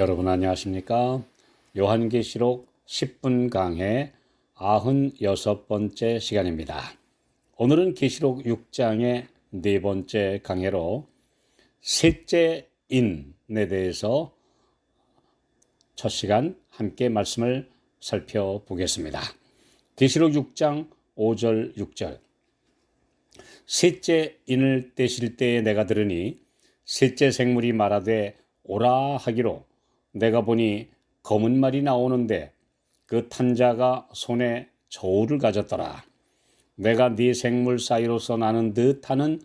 여러분 안녕하십니까? 요한계시록 10분 강해 96번째 시간입니다. 오늘은 계시록 6장의 네 번째 강해로 셋째 인에 대해서 첫 시간 함께 말씀을 살펴보겠습니다. 계시록 6장 5절 6절 셋째 인을 떼실 때에 내가 들으니 셋째 생물이 말하되 오라 하기로 내가 보니 검은 말이 나오는데 그 탄자가 손에 저울을 가졌더라. 내가 네 생물 사이로서 나는 듯 하는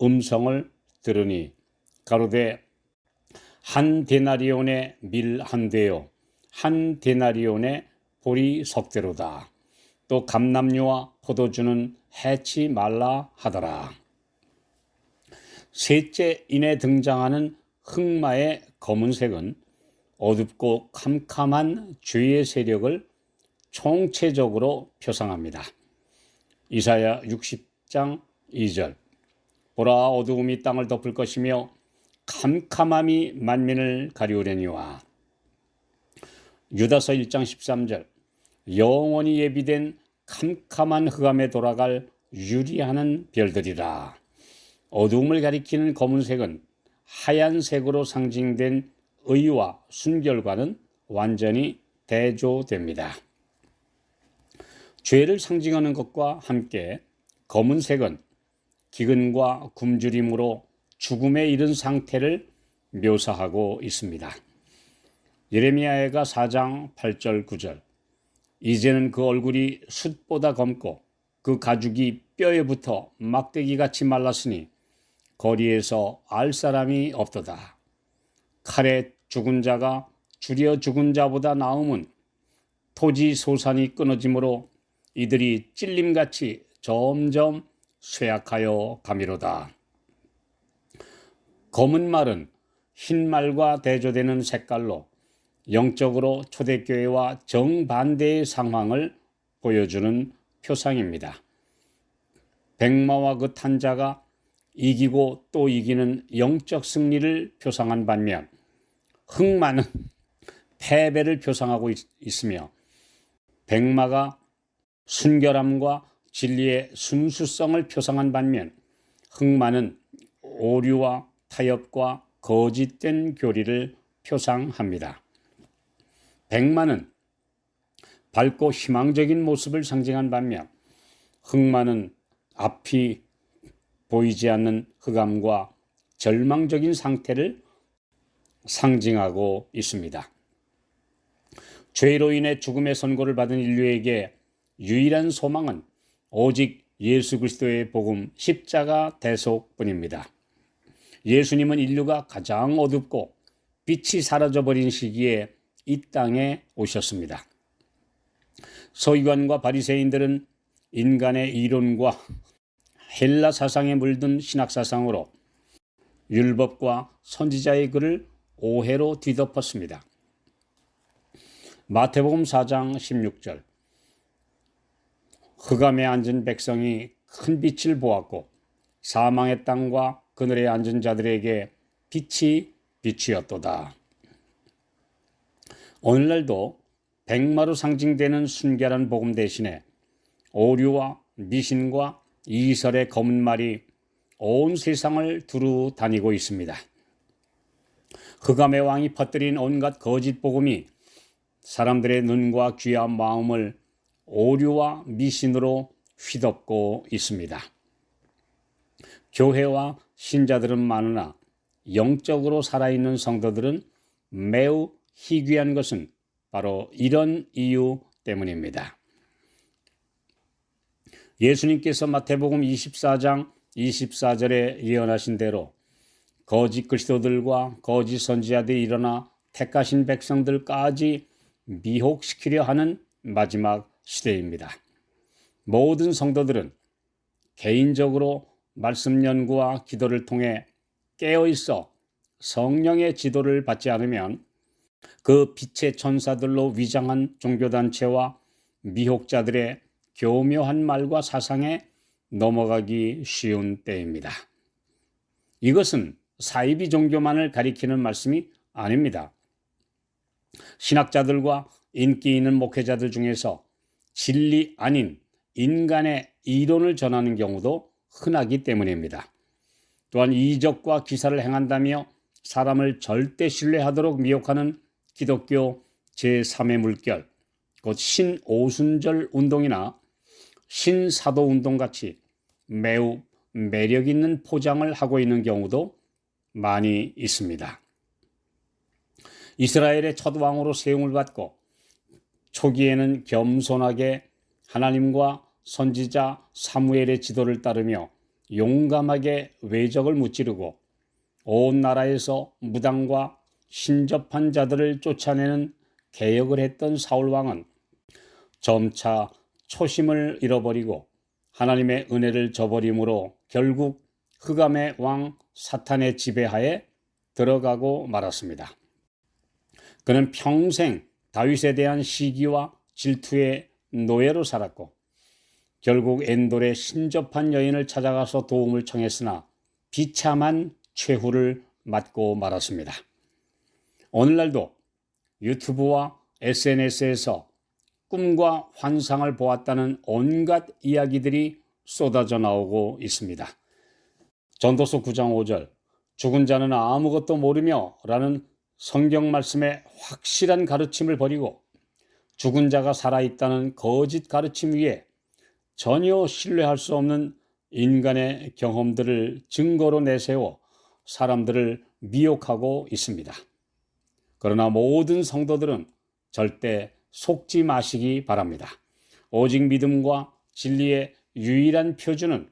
음성을 들으니 가로되 한 데나리온의 밀 한 대요 한 데나리온의 보리 석대로다. 또 감람류와 포도주는 해치 말라 하더라. 셋째 인에 등장하는 흑마의 검은색은 어둡고 캄캄한 죄의 세력을 총체적으로 표상합니다. 이사야 60장 2절 보라 어두움이 땅을 덮을 것이며 캄캄함이 만민을 가리우려니와 유다서 1장 13절 영원히 예비된 캄캄한 흑암에 돌아갈 유리하는 별들이라. 어두움을 가리키는 검은색은 하얀색으로 상징된 의와 순결과는 완전히 대조됩니다. 죄를 상징하는 것과 함께 검은색은 기근과 굶주림으로 죽음에 이른 상태를 묘사하고 있습니다. 예레미야가 4장 8절 9절 이제는 그 얼굴이 숯보다 검고 그 가죽이 뼈에 붙어 막대기같이 말랐으니 거리에서 알 사람이 없도다. 칼에 죽은 자가 줄여 죽은 자보다 나음은 토지 소산이 끊어짐으로 이들이 찔림같이 점점 쇠약하여 가미로다. 검은 말은 흰 말과 대조되는 색깔로 영적으로 초대교회와 정반대의 상황을 보여주는 표상입니다. 백마와 그 탄자가 이기고 또 이기는 영적 승리를 표상한 반면 흑마는 패배를 표상하고 있으며 백마가 순결함과 진리의 순수성을 표상한 반면 흑마는 오류와 타협과 거짓된 교리를 표상합니다. 백마는 밝고 희망적인 모습을 상징한 반면 흑마는 앞이 보이지 않는 흑암과 절망적인 상태를 상징하고 있습니다. 죄로 인해 죽음의 선고를 받은 인류에게 유일한 소망은 오직 예수 그리스도의 복음 십자가 대속뿐입니다. 예수님은 인류가 가장 어둡고 빛이 사라져버린 시기에 이 땅에 오셨습니다. 서기관과 바리새인들은 인간의 이론과 헬라 사상에 물든 신학 사상으로 율법과 선지자의 글을 오해로 뒤덮었습니다. 마태복음 4장 16절 흑암에 앉은 백성이 큰 빛을 보았고 사망의 땅과 그늘에 앉은 자들에게 빛이 비추었도다. 오늘날도 백마로 상징되는 순결한 복음 대신에 오류와 미신과 이설의 검은 말이 온 세상을 두루 다니고 있습니다. 흑암의 왕이 퍼뜨린 온갖 거짓 복음이 사람들의 눈과 귀와 마음을 오류와 미신으로 휘덮고 있습니다. 교회와 신자들은 많으나 영적으로 살아있는 성도들은 매우 희귀한 것은 바로 이런 이유 때문입니다. 예수님께서 마태복음 24장 24절에 예언하신 대로 거짓 그리스도들과 거짓 선지자들이 일어나 택하신 백성들까지 미혹시키려 하는 마지막 시대입니다. 모든 성도들은 개인적으로 말씀 연구와 기도를 통해 깨어있어 성령의 지도를 받지 않으면 그 빛의 천사들로 위장한 종교단체와 미혹자들의 교묘한 말과 사상에 넘어가기 쉬운 때입니다. 이것은 사이비 종교만을 가리키는 말씀이 아닙니다. 신학자들과 인기 있는 목회자들 중에서 진리 아닌 인간의 이론을 전하는 경우도 흔하기 때문입니다. 또한 이적과 기사를 행한다며 사람을 절대 신뢰하도록 미혹하는 기독교 제3의 물결, 곧 신오순절 운동이나 신사도 운동 같이 매우 매력 있는 포장을 하고 있는 경우도 많이 있습니다. 이스라엘의 첫 왕으로 세움을 받고 초기에는 겸손하게 하나님과 선지자 사무엘의 지도를 따르며 용감하게 외적을 무찌르고 온 나라에서 무당과 신접한 자들을 쫓아내는 개혁을 했던 사울 왕은 점차 초심을 잃어버리고 하나님의 은혜를 저버림으로 결국 흑암의 왕 사탄의 지배하에 들어가고 말았습니다. 그는 평생 다윗에 대한 시기와 질투의 노예로 살았고 결국 엔돌의 신접한 여인을 찾아가서 도움을 청했으나 비참한 최후를 맞고 말았습니다. 오늘날도 유튜브와 SNS에서 꿈과 환상을 보았다는 온갖 이야기들이 쏟아져 나오고 있습니다. 전도서 9장 5절 죽은 자는 아무것도 모르며 라는 성경 말씀의 확실한 가르침을 버리고 죽은 자가 살아있다는 거짓 가르침 위에 전혀 신뢰할 수 없는 인간의 경험들을 증거로 내세워 사람들을 미혹하고 있습니다. 그러나 모든 성도들은 절대 속지 마시기 바랍니다. 오직 믿음과 진리의 유일한 표준은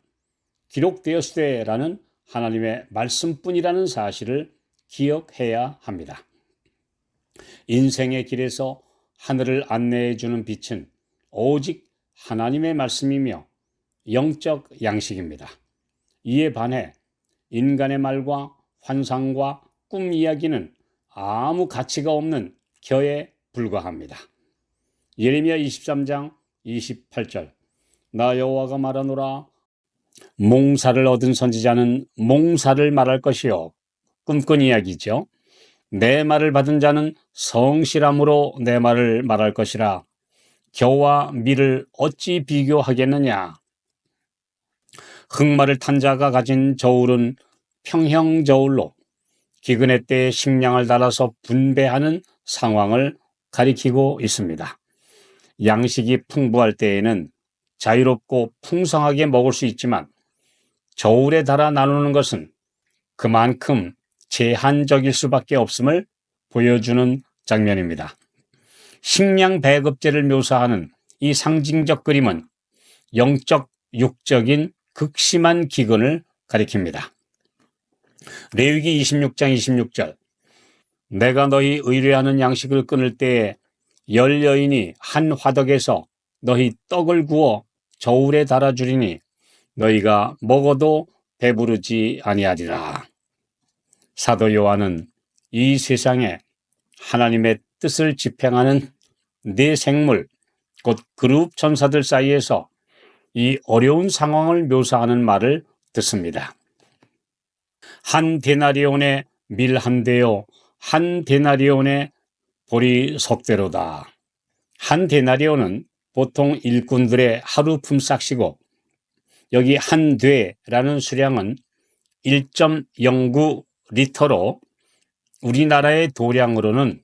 기록되었으되라는 하나님의 말씀뿐이라는 사실을 기억해야 합니다. 인생의 길에서 하늘을 안내해 주는 빛은 오직 하나님의 말씀이며 영적 양식입니다. 이에 반해 인간의 말과 환상과 꿈 이야기는 아무 가치가 없는 겨에 불과합니다. 예레미야 23장 28절 나 여호와가 말하노라 몽사를 얻은 선지자는 몽사를 말할 것이요 꿈꾼 이야기죠. 내 말을 받은 자는 성실함으로 내 말을 말할 것이라 겨와 밀을 어찌 비교하겠느냐. 흑마를 탄 자가 가진 저울은 평형 저울로 기근의 때에 식량을 달아서 분배하는 상황을 가리키고 있습니다. 양식이 풍부할 때에는 자유롭고 풍성하게 먹을 수 있지만 저울에 달아 나누는 것은 그만큼 제한적일 수밖에 없음을 보여주는 장면입니다. 식량 배급제를 묘사하는 이 상징적 그림은 영적, 육적인 극심한 기근을 가리킵니다. 레위기 26장 26절 내가 너희 의뢰하는 양식을 끊을 때에 열 여인이 한 화덕에서 너희 떡을 구워 저울에 달아주리니 너희가 먹어도 배부르지 아니하리라. 사도 요한은 이 세상에 하나님의 뜻을 집행하는 네 생물, 곧 그룹 천사들 사이에서 이 어려운 상황을 묘사하는 말을 듣습니다. 한 데나리온의 밀 한 대요, 한 데나리온의 보리 석대로다. 한 데나리온은 보통 일꾼들의 하루 품삯이고 여기 한 되라는 수량은 1.09 리터로 우리나라의 도량으로는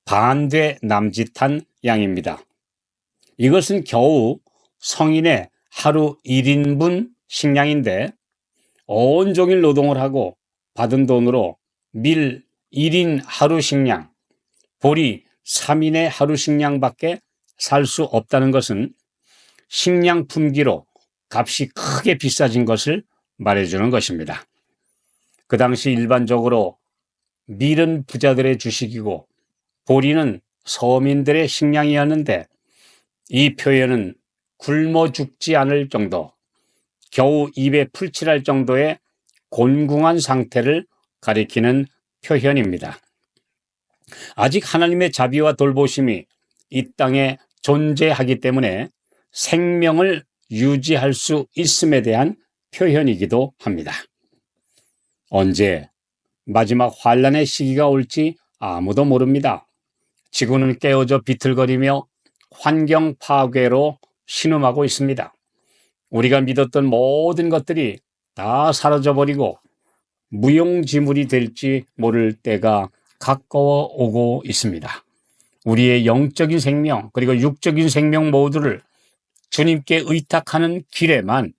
반대 남짓한 양입니다. 이것은 겨우 성인의 하루 1인분 식량인데 온종일 노동을 하고 받은 돈으로 밀 1인 하루 식량, 보리 3인의 하루 식량밖에 살 수 없다는 것은 식량 품귀로 값이 크게 비싸진 것을 말해주는 것입니다. 그 당시 일반적으로 밀은 부자들의 주식이고 보리는 서민들의 식량이었는데 이 표현은 굶어 죽지 않을 정도, 겨우 입에 풀칠할 정도의 곤궁한 상태를 가리키는 표현입니다. 아직 하나님의 자비와 돌보심이 이 땅에 존재하기 때문에 생명을 유지할 수 있음에 대한 표현이기도 합니다. 언제 마지막 환란의 시기가 올지 아무도 모릅니다. 지구는 깨어져 비틀거리며 환경 파괴로 신음하고 있습니다. 우리가 믿었던 모든 것들이 다 사라져버리고 무용지물이 될지 모를 때가 가까워 오고 있습니다. 우리의 영적인 생명 그리고 육적인 생명 모두를 주님께 의탁하는 길에만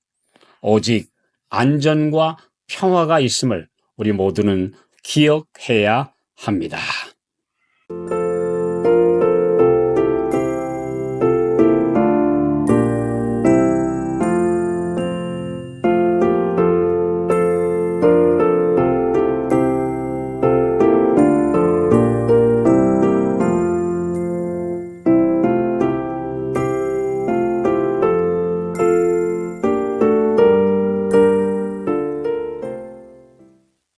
오직 안전과 평화가 있음을 우리 모두는 기억해야 합니다.